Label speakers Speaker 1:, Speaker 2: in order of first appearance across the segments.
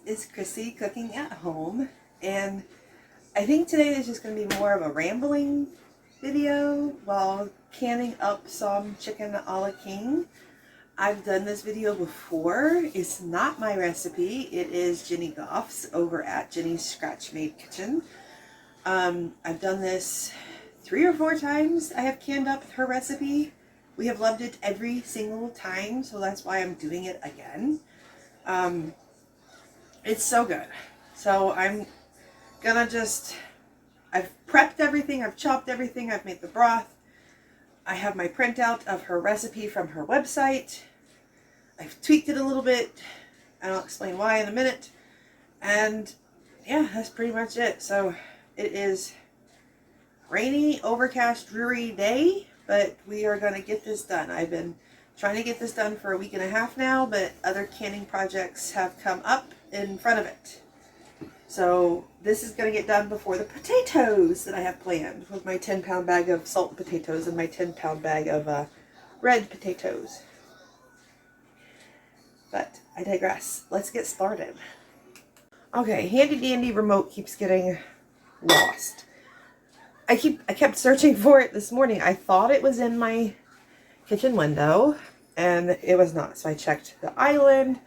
Speaker 1: is Chrissy cooking at home, and I think today is just going to be more of a rambling video while canning up some chicken a la king. I've done this video before. It's not my recipe. It is Jenny Goff's over at Jenny's Scratch Made Kitchen. I've done this 3 or 4 times. I have canned up her recipe. We have loved it every single time, so that's why I'm doing it again. It's so good. So I'm gonna I've prepped everything, I've chopped everything, I've made the broth. I have my printout of her recipe from her website. I've tweaked it a little bit, and I'll explain why in a minute. And yeah, that's pretty much it. So it is rainy, overcast, dreary day, but we are going to get this done. I've been trying to get this done for a week and a half now, but other canning projects have come up in front of it. So this is going to get done before the potatoes that I have planned with my 10-pound bag of salt potatoes and my 10-pound bag of red potatoes. But I digress. Let's get started. Okay, handy dandy remote keeps getting lost. I kept searching for it this morning. I thought it was in my kitchen window, and it was not. So I checked the island.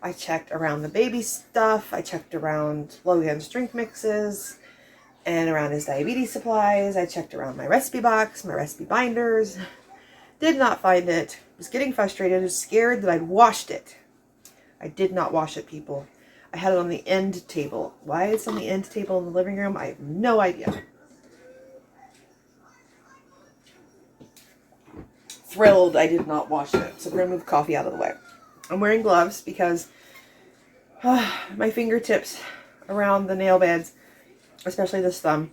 Speaker 1: I checked around the baby stuff. I checked around Logan's drink mixes and around his diabetes supplies. I checked around my recipe box, my recipe binders. Did not find it. Was getting frustrated. Was scared that I'd washed it. I did not wash it, people. I had it on the end table. Why it's on the end table in the living room, I have no idea. Thrilled I did not wash it. So we're going to move coffee out of the way. I'm wearing gloves because my fingertips around the nail beds, especially this thumb,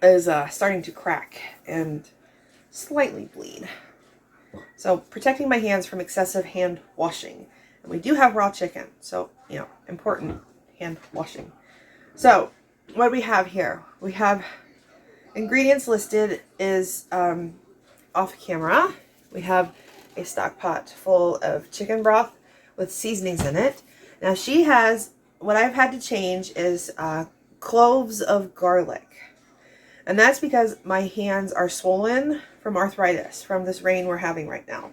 Speaker 1: is starting to crack and slightly bleed. So protecting my hands from excessive hand washing. And we do have raw chicken, so, you know, important hand washing. So what do we have here? We have ingredients listed is off camera. We have a stock pot full of chicken broth with seasonings in it. Now she has, what I've had to change is cloves of garlic. And that's because my hands are swollen from arthritis from this rain we're having right now.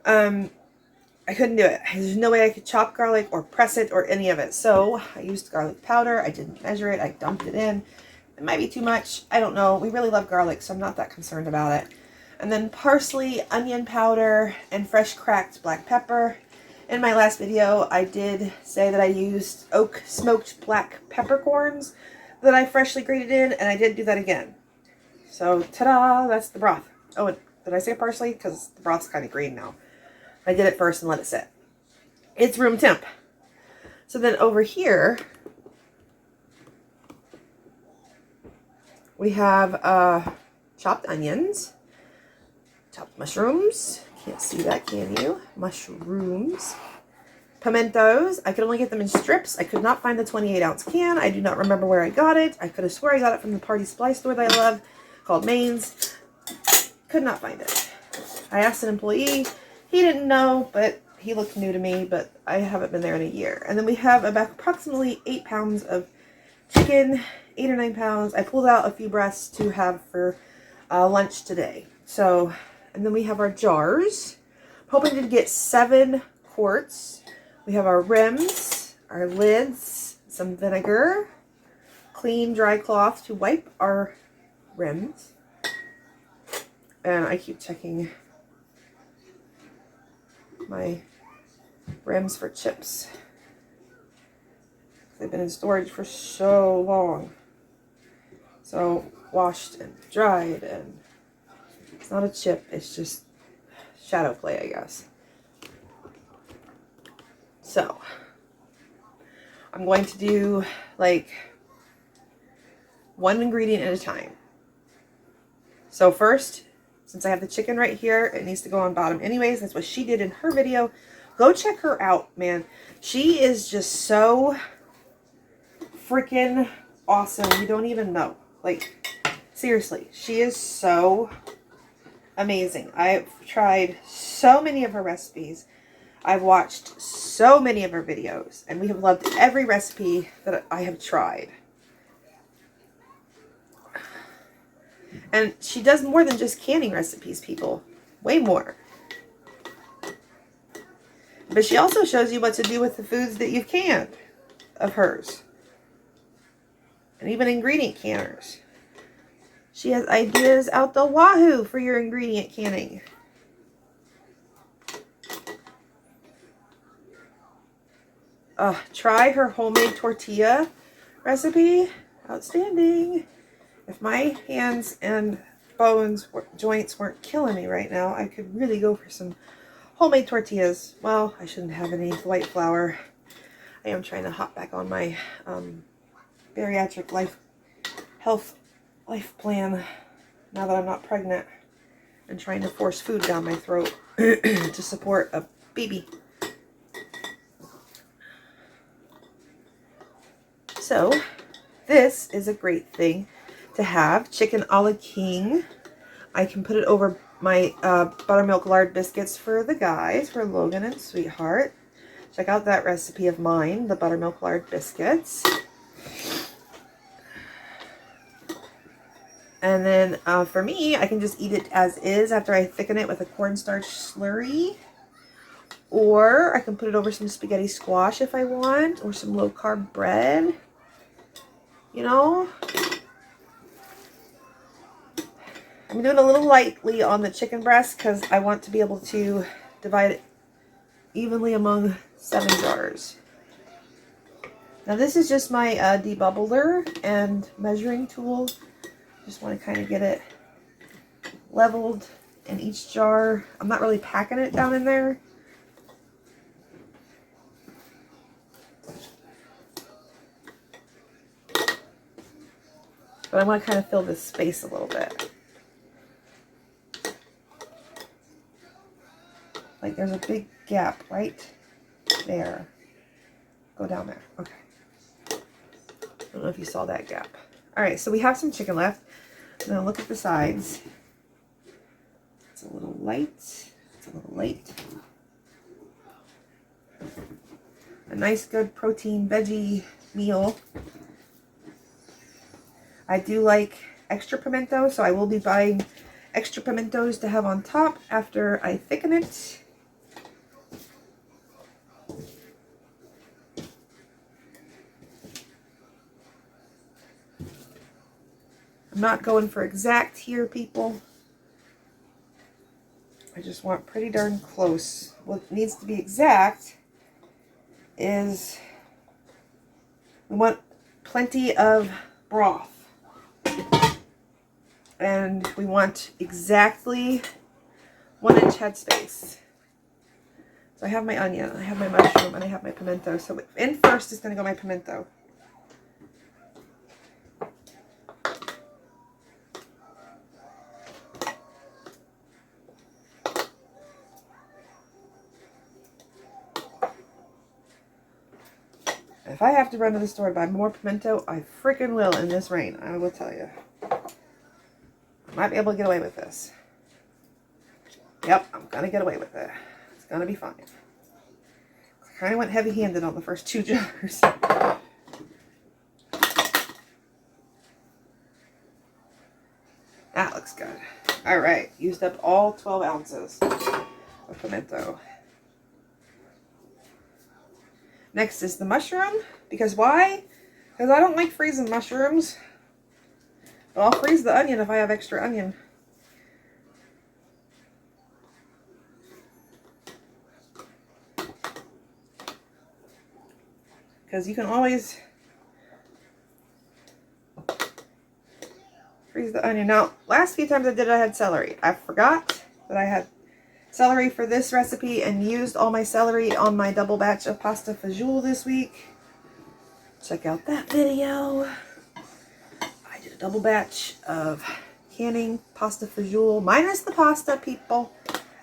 Speaker 1: I couldn't do it. There's no way I could chop garlic or press it or any of it. So I used garlic powder. I didn't measure it. I dumped it in. It might be too much. I don't know. We really love garlic, so I'm not that concerned about it. And then parsley, onion powder, and fresh cracked black pepper. In my last video, I did say that I used oak smoked black peppercorns that I freshly grated in, and I did do that again. So, ta-da! That's the broth. Oh, and did I say parsley? Because the broth's kind of green now. I did it first and let it sit. It's room temp. So then over here, we have chopped onions, chopped mushrooms. Can't see that, can you? Mushrooms. Pimentos. I could only get them in strips. I could not find the 28-ounce can. I do not remember where I got it. I could have swore I got it from the party supply store that I love called Maine's. Could not find it. I asked an employee. He didn't know, but he looked new to me, but I haven't been there in a year. And then we have about approximately 8 pounds of chicken, 8 or 9 pounds. I pulled out a few breasts to have for lunch today. So, and then we have our jars. I'm hoping to get 7 quarts. We have our rims, our lids, some vinegar, clean dry cloth to wipe our rims. And I keep checking my rims for chips. They've been in storage for so long. So washed and dried, and it's not a chip, it's just shadow play, I guess. So I'm going to do like 1 ingredient at a time. So first, since I have the chicken right here, it needs to go on bottom anyways. That's what she did in her video. Go check her out, man. She is just so freaking awesome. You don't even know. Like, seriously, she is so amazing. I've tried so many of her recipes. I've watched so many of her videos, and we have loved every recipe that I have tried. And she does more than just canning recipes, people. Way more. But she also shows you what to do with the foods that you've canned of hers. And even ingredient canners. She has ideas out the wahoo for your ingredient canning. Try her homemade tortilla recipe. Outstanding. If my hands and joints weren't killing me right now, I could really go for some homemade tortillas. Well, I shouldn't have any white flour. I am trying to hop back on my bariatric health life plan now that I'm not pregnant and trying to force food down my throat to support a baby. So this is a great thing to have. Chicken a la king. I can put it over my buttermilk lard biscuits for the guys, for Logan and Sweetheart. Check out that recipe of mine, the buttermilk lard biscuits. And then for me, I can just eat it as is after I thicken it with a cornstarch slurry. Or I can put it over some spaghetti squash if I want, or some low-carb bread. You know? I'm doing a little lightly on the chicken breast because I want to be able to divide it evenly among 7 jars. Now this is just my debubbler and measuring tool. Just want to kind of get it leveled in each jar. I'm not really packing it down in there. But I want to kind of fill this space a little bit. Like there's a big gap right there. Go down there. Okay. I don't know if you saw that gap. All right, so we have some chicken left. I'm going to look at the sides. It's a little light. It's a little late. A nice, good protein veggie meal. I do like extra pimento, so I will be buying extra pimentos to have on top after I thicken it. I'm not going for exact here, people. I just want pretty darn close. What needs to be exact is we want plenty of broth. And we want exactly 1 inch headspace. So I have my onion, I have my mushroom, and I have my pimento. So in first is going to go my pimento. If I have to run to the store and buy more pimento, I freaking will in this rain. I will tell you. I might be able to get away with this. Yep, I'm going to get away with it. It's going to be fine. I kind of went heavy-handed on the first 2 jars. That looks good. All right, used up all 12 ounces of pimento. Next is the mushroom. Because why? Because I don't like freezing mushrooms. But I'll freeze the onion if I have extra onion. Because you can always freeze the onion. Now, last few times I did it, I had celery. I forgot that I had celery for this recipe and used all my celery on my double batch of pasta fagioli this week. Check out that video. I did a double batch of canning pasta fagioli, minus the pasta, people.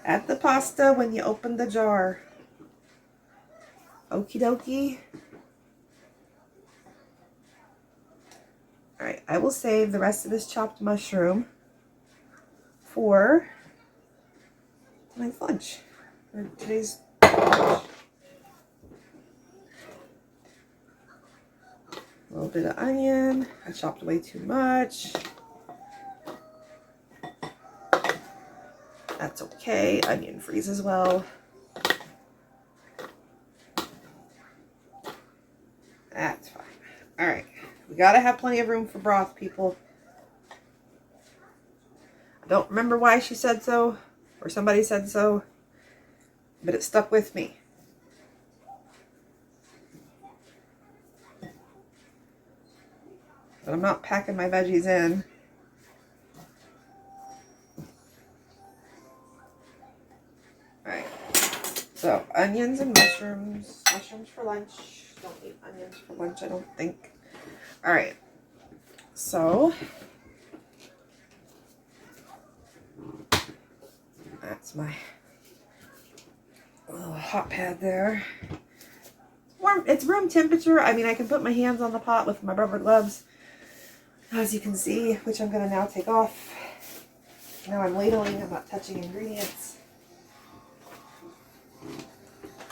Speaker 1: Add the pasta when you open the jar. Okie dokie. Alright, I will save the rest of this chopped mushroom for tonight's lunch. Or today's A little bit of onion. I chopped way too much. That's okay. Onion freezes well. That's fine. All right. We got to have plenty of room for broth, people. I don't remember why she said so, or somebody said so, but it stuck with me. But I'm not packing my veggies in. Alright. So, onions and mushrooms. Mushrooms for lunch. Don't eat onions for lunch, I don't think. Alright. So, that's my little hot pad there. It's warm. It's room temperature. I mean, I can put my hands on the pot with my rubber gloves, as you can see, which I'm going to now take off. Now I'm ladling. I'm not touching ingredients.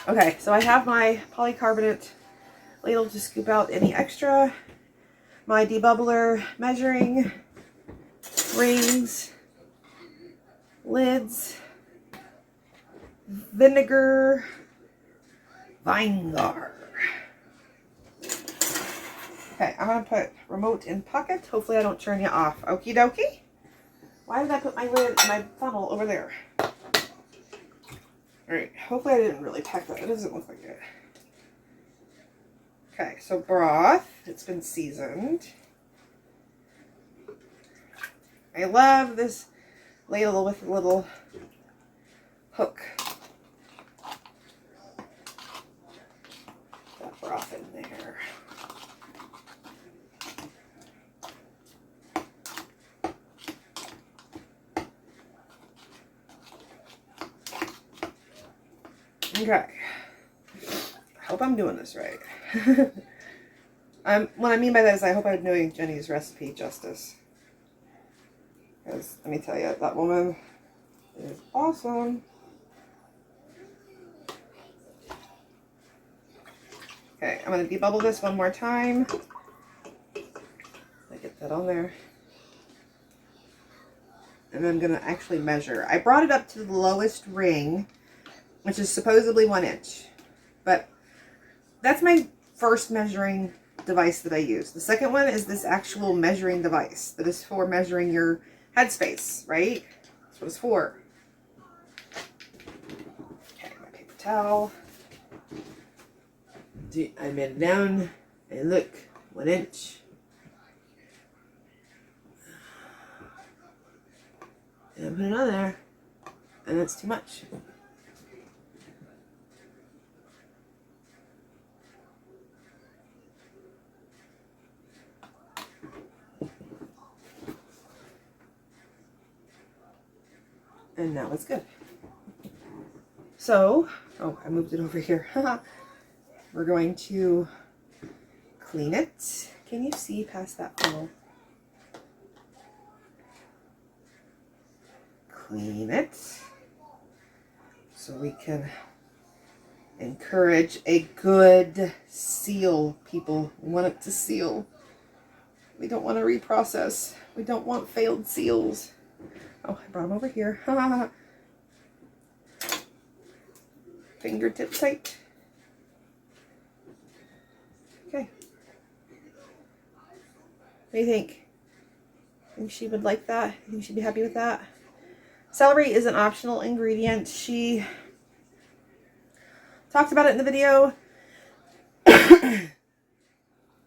Speaker 1: Okay, so I have my polycarbonate ladle to scoop out any extra. My debubbler measuring rings, lids, vinegar, Vinegar. Okay, I'm going to put remote in pocket. Hopefully I don't turn you off. Okie dokie. Why did I put my funnel over there? Alright, hopefully I didn't really pack that. It doesn't look like it. Okay, so broth. It's been seasoned. I love this ladle with a little hook. That broth in there. Okay. I hope I'm doing this right. What I mean by that is I hope I'm doing Jenny's recipe justice. Because let me tell you, that woman is awesome. Okay, I'm going to debubble this one more time. I get that on there. And I'm going to actually measure. I brought it up to the lowest ring, which is supposedly 1 inch. But that's my first measuring device that I use. The second one is this actual measuring device that is for measuring your headspace, right? That's what it's for. Okay, my paper towel. I made it down, and look, 1 inch. And I put it on there, and that's too much. And now it's good. So, oh, I moved it over here. We're going to clean it. Can you see past that funnel? Clean it so we can encourage a good seal, people. We want it to seal. We don't want to reprocess. We don't want failed seals. Oh, I brought them over here. Fingertip tight. Okay. What do you think? Think she would like that? You think she'd be happy with that? Celery is an optional ingredient. She talked about it in the video.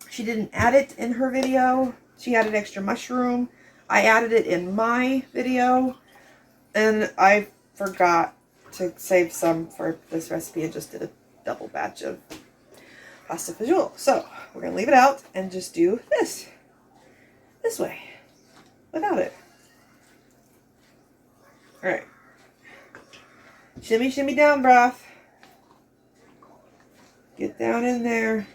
Speaker 1: She didn't add it in her video. She added extra mushroom. I added it in my video. And I forgot to save some for this recipe and just did a double batch of pasta fagioli. So we're going to leave it out and just do this. This way. Without it. Alright. Shimmy, shimmy down, broth. Get down in there.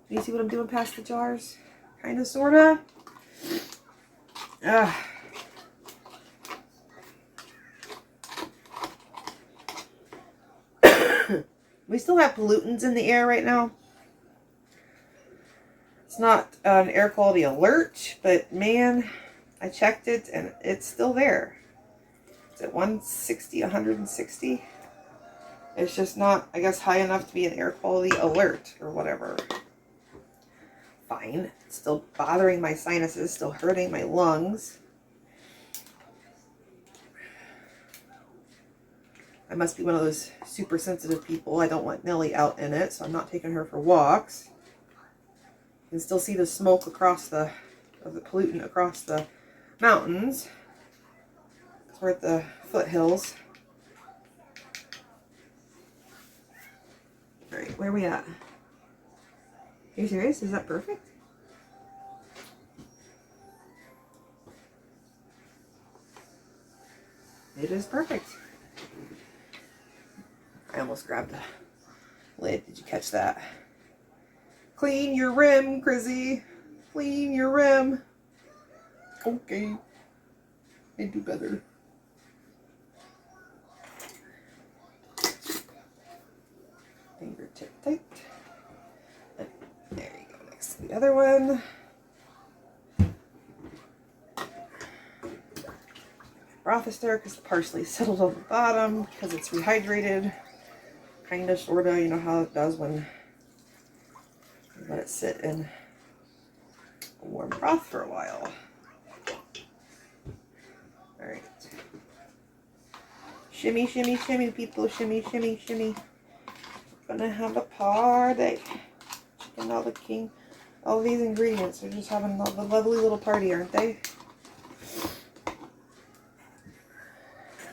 Speaker 1: You see what I'm doing past the jars? kind of, sort of. We still have pollutants in the air right now. It's not an air quality alert, but man, I checked it and it's still there. It's at 160, 160. It's just not, I guess, high enough to be an air quality alert or whatever. Fine. It's still bothering my sinuses, still hurting my lungs. I must be one of those super sensitive people. I don't want Nellie out in it, so I'm not taking her for walks. You can still see the smoke across the pollutant across the mountains. We're at the foothills. Alright, where are we at? Are you serious? Is that perfect? It is perfect. I almost grabbed the lid. Did you catch that? Clean your rim, Chrissy. Clean your rim. Okay. I do better. Fingertip tight. And there you go, next to the other one. Broth is there because the parsley settled on the bottom because it's rehydrated. Kind of, sort of, you know how it does when you let it sit in a warm broth for a while. Alright. Shimmy, shimmy, shimmy, people. Shimmy, shimmy, shimmy. Gonna have a party. Chicken a la king. All these ingredients are just having a lovely little party, aren't they?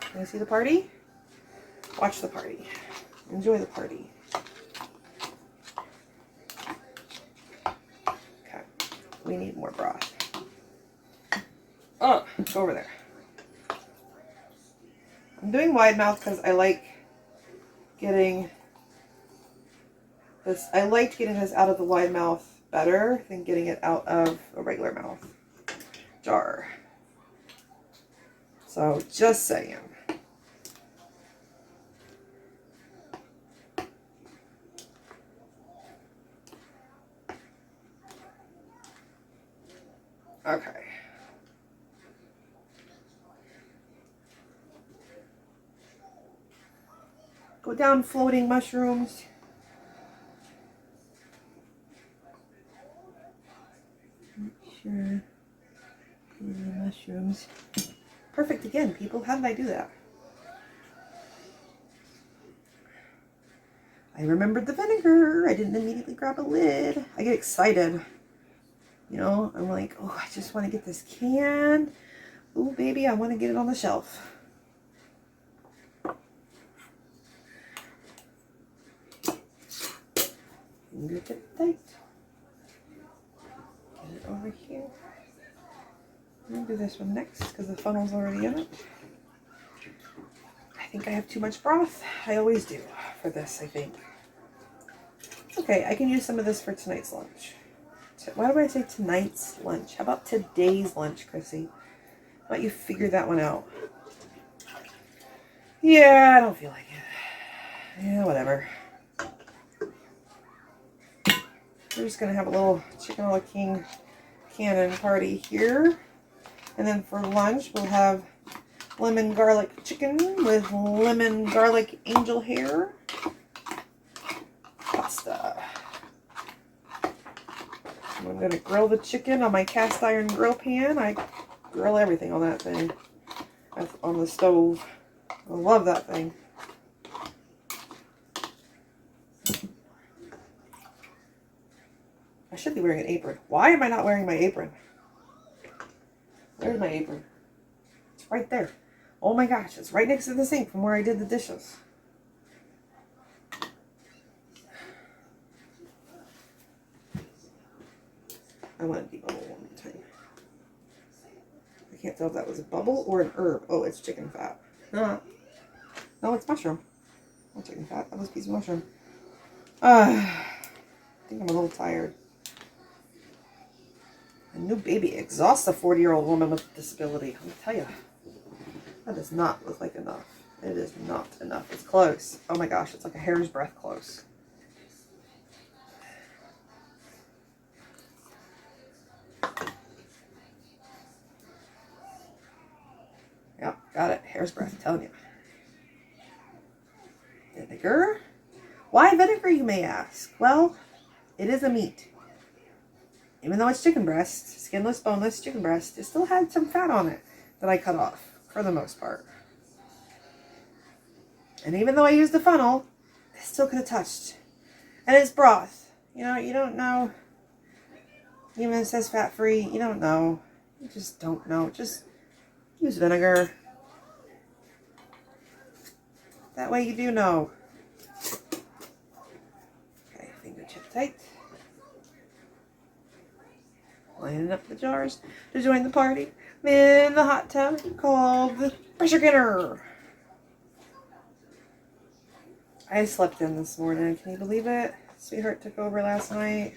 Speaker 1: Can you see the party? Watch the party. Enjoy the party. Okay. We need more broth. Oh, go over there. I'm doing wide mouth because I like getting this. I liked getting this out of the wide mouth better than getting it out of a regular mouth jar. So just saying. Okay. Go down, floating mushrooms. Sure. Mushrooms. Perfect again, people. How did I do that? I remembered the vinegar. I didn't immediately grab a lid. I get excited. You know, I'm like, oh, I just want to get this can. Ooh, baby, I want to get it on the shelf. Fingertip tight. Get it over here. I'm going to do this one next because the funnel's already in it. I think I have too much broth. I always do for this, I think. Okay, I can use some of this for tonight's lunch. Why do I say tonight's lunch? How about today's lunch, Chrissy? How about you figure that one out? Yeah, I don't feel like it. Yeah, whatever. We're just going to have a little chicken a la king cannon party here. And then for lunch, we'll have lemon garlic chicken with lemon garlic angel hair pasta. I'm going to grill the chicken on my cast iron grill pan. I grill everything on that thing. That's on the stove. I love that thing. I should be wearing an apron. Why am I not wearing my apron? Where's my apron? It's right there. Oh my gosh, it's right next to the sink from where I did the dishes. I want to debubble one more time. I can't tell if that was a bubble or an herb. Oh, it's chicken fat. No, it's mushroom. Not chicken fat. That was a piece of mushroom. I think I'm a little tired. A new baby exhausts a 40-year-old woman with a disability. Let me tell you, that does not look like enough. It is not enough. It's close. Oh my gosh, it's like a hair's breadth close. Yep, got it. Hair's breadth, telling you. Vinegar. Why vinegar, you may ask? Well, it is a meat. Even though it's chicken breast, skinless, boneless chicken breast, it still had some fat on it that I cut off, for the most part. And even though I used the funnel, I still could have touched. And it's broth. You know, you don't know. Even if it says fat-free, you don't know. You just don't know. Just use vinegar. That way you do know. Okay, fingertip tight. Lining up the jars to join the party in the hot tub called the pressure canner. I slept in this morning. Can you believe it? Sweetheart took over last night.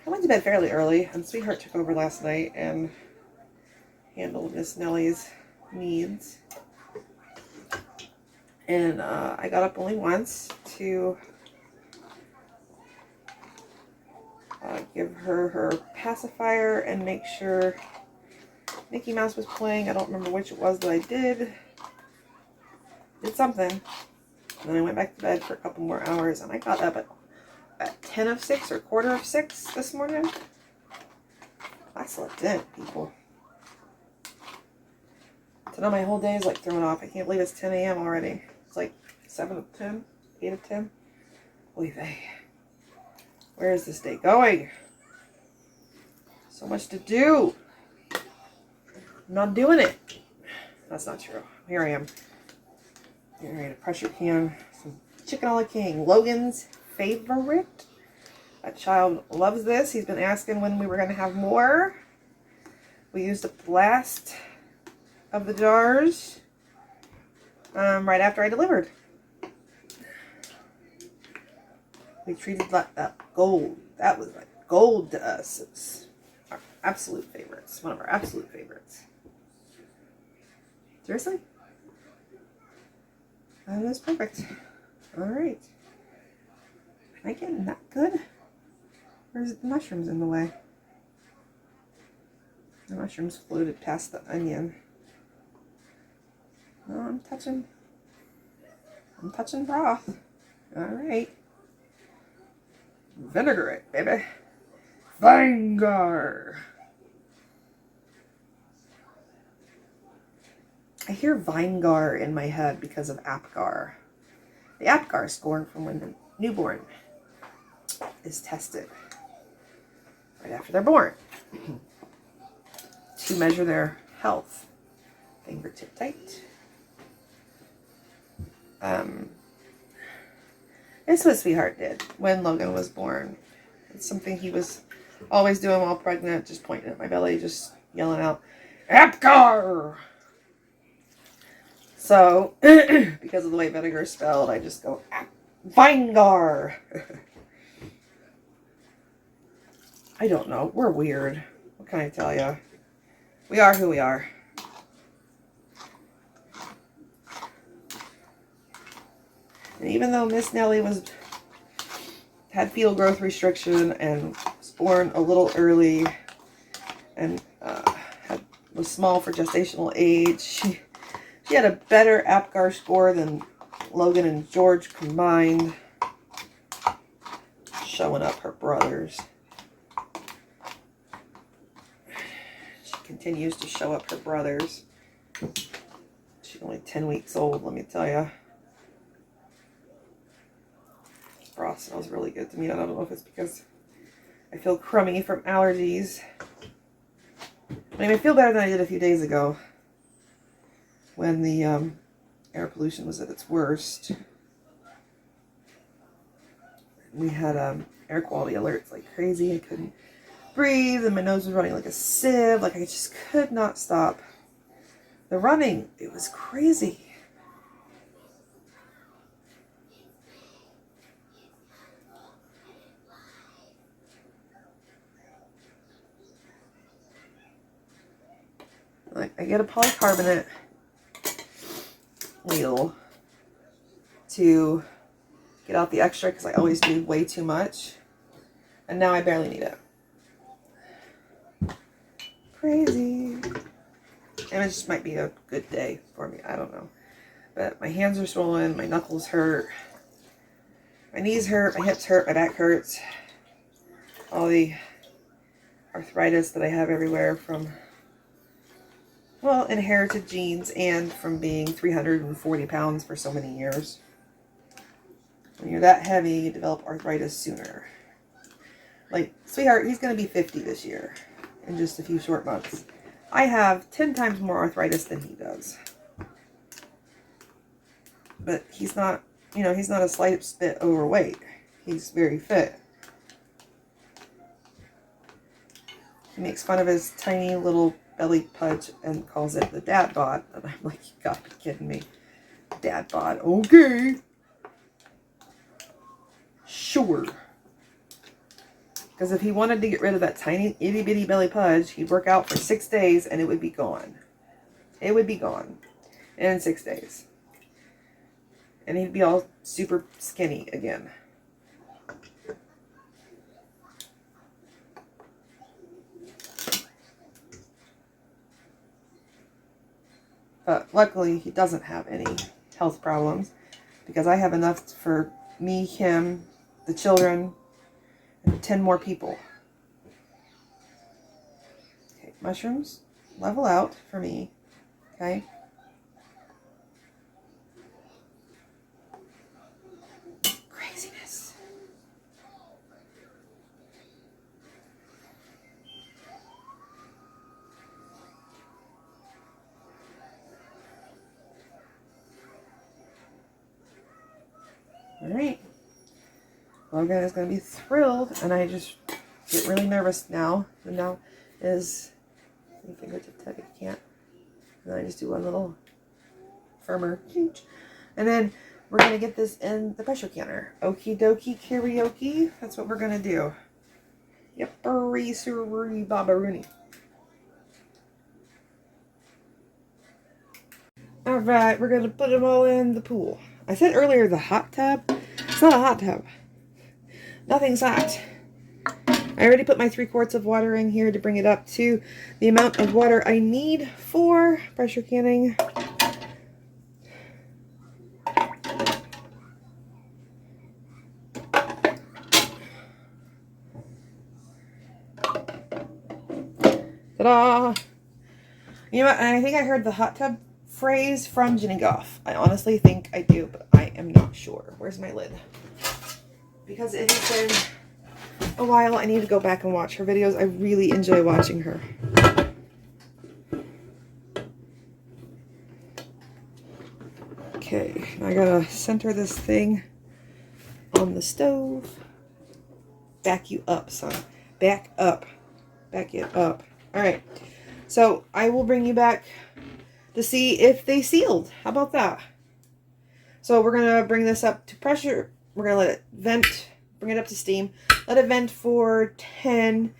Speaker 1: I went to bed fairly early, and Sweetheart took over last night and handled Miss Nellie's needs. And I got up only once to give her her pacifier and make sure Mickey Mouse was playing. I don't remember which it was that I did. Did something. And then I went back to bed for a couple more hours, and I got up at 10 of 6 or quarter of 6 this morning. I slept in, people. So now my whole day is like thrown off. I can't believe it's 10 a.m. already. It's like 7 of 10, 8 of 10. Holy vey. Where is this day going? So much to do. I'm not doing it. That's not true. Here I am. Getting ready to pressure can some chicken a la king. Logan's favorite. That child loves this. He's been asking when we were going to have more. We used up the last of the jars right after I delivered. We treated that gold. That was like gold to us. It's our absolute favorites. One of our absolute favorites. Seriously? That is perfect. Alright. Am I getting that good? Or is it the mushrooms in the way? The mushrooms floated past the onion. Oh, I'm touching broth. Alright. Vinegar it, baby. Vinegar. I hear Vinegar in my head because of Apgar. The Apgar score from when the newborn is tested right after they're born to measure their health. Fingertip tight. It's what Sweetheart did when Logan was born. It's something he was always doing while pregnant, just pointing at my belly, just yelling out, Apgar! So, because of the way vinegar is spelled, I just go, Vinegar! I don't know. We're weird. What can I tell you? We are who we are. And even though Miss Nellie had fetal growth restriction and was born a little early and was small for gestational age, she had a better Apgar score than Logan and George combined. Showing up her brothers. She continues to show up her brothers. She's only 10 weeks old, let me tell you. This broth smells really good to me. I don't know if it's because I feel crummy from allergies. I mean, I feel better than I did a few days ago when the air pollution was at its worst. We had air quality alerts like crazy. I couldn't breathe and my nose was running like a sieve. Like I just could not stop the running. It was crazy. I get a polycarbonate needle to get out the extra because I always do way too much. And now I barely need it. Crazy. And it just might be a good day for me. I don't know. But my hands are swollen. My knuckles hurt. My knees hurt. My hips hurt. My back hurts. All the arthritis that I have everywhere from, well, inherited genes and from being 340 pounds for so many years. When you're that heavy, you develop arthritis sooner. Like, sweetheart, he's going to be 50 this year in just a few short months. I have 10 times more arthritis than he does. But he's not, you know, he's not a slight bit overweight. He's very fit. He makes fun of his tiny little belly pudge and calls it the dad bod. And I'm like, you gotta be kidding me. Dad bod. Okay. Sure. Because if he wanted to get rid of that tiny itty bitty belly pudge, he'd work out for 6 days and it would be gone. It would be gone in 6 days. And he'd be all super skinny again. But luckily, he doesn't have any health problems because I have enough for me, him, the children, and 10 more people. Okay, mushrooms, level out for me. Okay. Craziness. All right. Logan is going to be thrilled, and I just get really nervous now. And now is any fingertip tug, I can't. And then I just do one little firmer. And then we're going to get this in the pressure canner. Okie dokie karaoke. That's what we're going to do. Yep, sorry, babaroonie. All right, we're going to put them all in the pool. I said earlier the hot tub. It's not a hot tub. Nothing's hot. I already put my 3 quarts of water in here to bring it up to the amount of water I need for pressure canning. Ta-da! You know what? I think I heard the hot tub phrase from Ginny Goff. I honestly think I do, but I am not sure. Where's my lid? Because it has been a while, I need to go back and watch her videos. I really enjoy watching her. Okay, I gotta center this thing on the stove. Back you up, son. Back up. Back it up. Alright, so I will bring you back to see if they sealed. How about that? So we're going to bring this up to pressure. We're going to let it vent, bring it up to steam, let it vent for 10,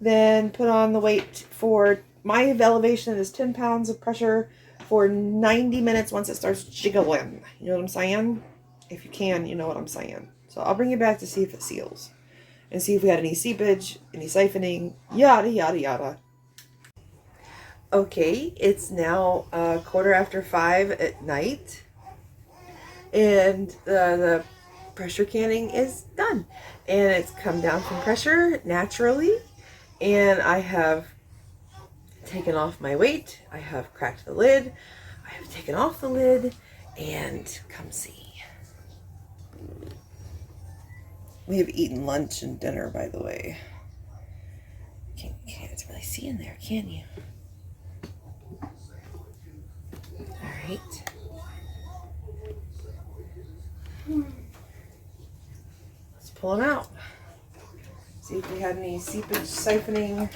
Speaker 1: then put on the weight for, my elevation is 10 pounds of pressure for 90 minutes once it starts jiggling. You know what I'm saying? If you can, you know what I'm saying. So I'll bring you back to see if it seals and see if we had any seepage, any siphoning, yada, yada, yada. Okay, it's now 5:15 at night, and the pressure canning is done, and it's come down from pressure naturally, and I have taken off my weight, I have cracked the lid, I have taken off the lid, and come see. We have eaten lunch and dinner, by the way. Can't really see in there, can you? Alright. Let's pull them out. See if we had any seepage, siphoning,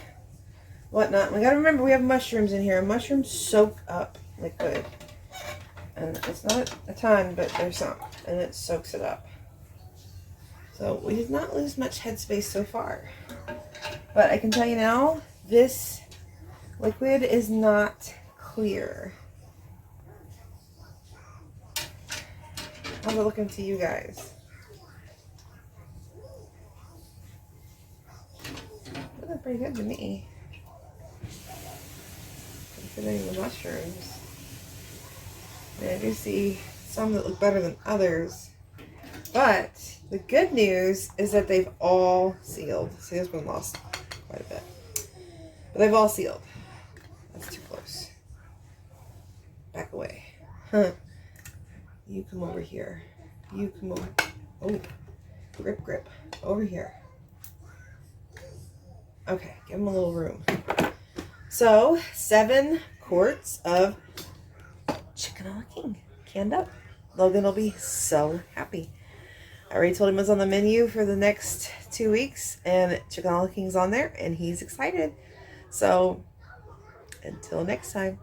Speaker 1: whatnot. We gotta remember we have mushrooms in here. Mushrooms soak up liquid. And it's not a ton, but there's some. And it soaks it up. So we did not lose much headspace so far. But I can tell you now, this liquid is not clear. How's it looking to you guys? Looking pretty good to me. Considering the mushrooms. And I do see some that look better than others. But the good news is that they've all sealed. See, this one lost quite a bit. But they've all sealed. That's too close. Back away. Huh. You come over here. You come over. Oh, grip. Over here. Okay, give them a little room. So, 7 quarts of Chicken a la King canned up. Logan will be so happy. I already told him it was on the menu for the next 2 weeks, and Chicken a la King's on there, and he's excited. So, until next time.